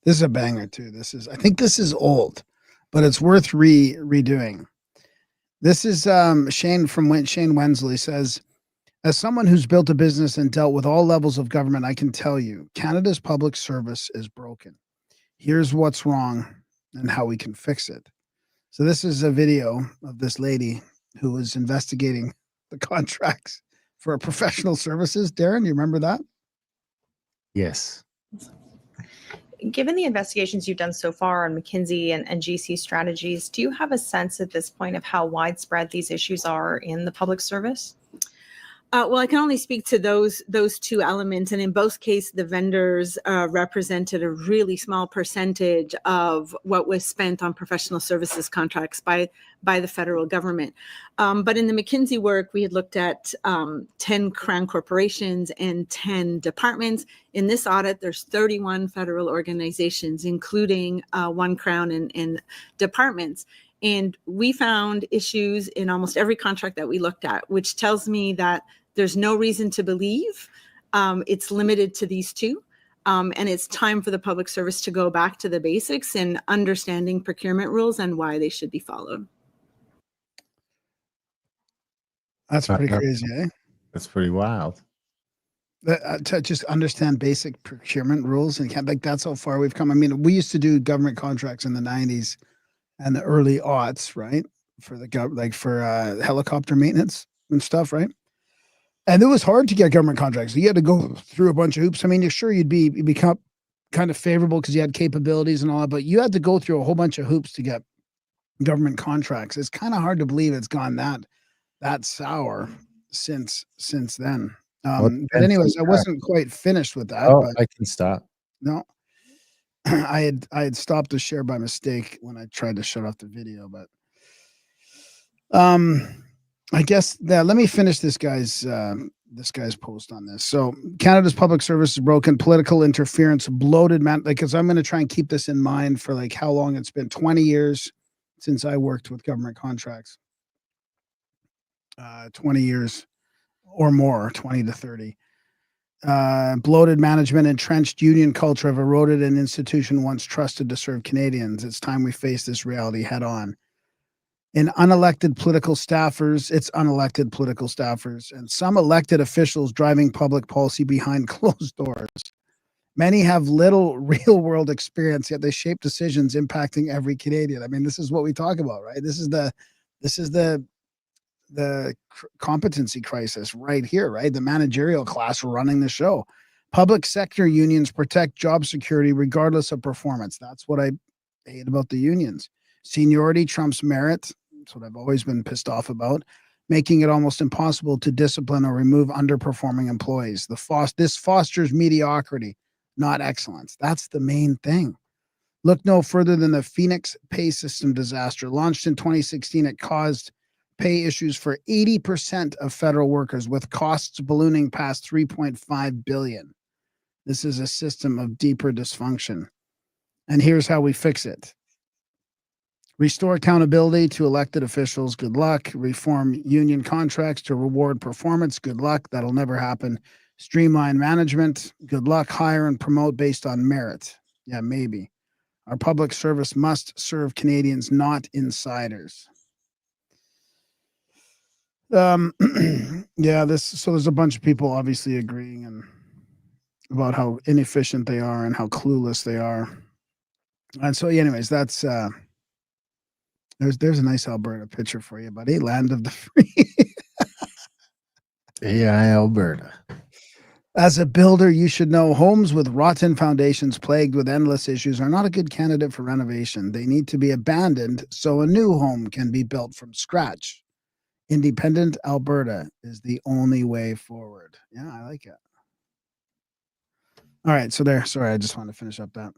This is a banger too. I think this is old, but it's worth redoing. This is Shane Shane Wensley says, as someone who's built a business and dealt with all levels of government, I can tell you Canada's public service is broken. Here's what's wrong and how we can fix it. So this is a video of this lady who was investigating the contracts for professional services. Darren, you remember that? Yes. Given the investigations you've done so far on McKinsey and GC strategies, do you have a sense at this point of how widespread these issues are in the public service? Well, I can only speak to those two elements, and in both cases, the vendors represented a really small percentage of what was spent on professional services contracts by the federal government. But in the McKinsey work, we had looked at 10 crown corporations and 10 departments. In this audit, there's 31 federal organizations, including one crown and departments. And we found issues in almost every contract that we looked at, which tells me that there's no reason to believe it's limited to these two. And it's time for the public service to go back to the basics and understanding procurement rules and why they should be followed. That's pretty crazy, eh? That's pretty wild. To just understand basic procurement rules, and can't, like, that's how far we've come. I mean, we used to do government contracts in the 90s and the early aughts, right? For the helicopter maintenance and stuff, right? And it was hard to get government contracts. You had to go through a bunch of hoops. I mean, you're sure you'd become kind of favorable because you had capabilities and all that, but you had to go through a whole bunch of hoops to get government contracts. It's kind of hard to believe it's gone that sour since then. But anyways, I wasn't quite finished with that. Oh, I can stop. No, I had stopped the share by mistake when I tried to shut off the video, but I guess that let me finish this guy's post on this. So Canada's public service is broken, political interference, bloated because I'm going to try and keep this in mind for like how long it's been. 20 years since I worked with government contracts. 20 years or more, 20 to 30. Bloated management, entrenched union culture have eroded an institution once trusted to serve Canadians. It's time we face this reality head on. It's unelected political staffers and some elected officials driving public policy behind closed doors. Many have little real world experience, yet they shape decisions impacting every Canadian. I mean, this is what we talk about, right? This is the competency crisis right here, right? The managerial class running the show. Public sector unions protect job security regardless of performance. That's what I hate about the unions. Seniority trumps merit. That's what I've always been pissed off about, making it almost impossible to discipline or remove underperforming employees. This fosters mediocrity, not excellence. That's the main thing. Look no further than the Phoenix pay system disaster. Launched in 2016, it caused pay issues for 80% of federal workers, with costs ballooning past $3.5 billion. This is a system of deeper dysfunction. And here's how we fix it. Restore accountability to elected officials. Good luck. Reform union contracts to reward performance. Good luck. That'll never happen. Streamline management. Good luck. Hire and promote based on merit. Yeah, maybe. Our public service must serve Canadians, not insiders. So there's a bunch of people obviously agreeing about how inefficient they are and how clueless they are. And so anyways, that's there's a nice Alberta picture for you, buddy. Land of the free. Yeah, Alberta. As a builder, you should know homes with rotten foundations plagued with endless issues are not a good candidate for renovation. They need to be abandoned so a new home can be built from scratch. Independent Alberta is the only way forward. Yeah, I like it. All right, so there. Sorry, I just wanted to finish up that.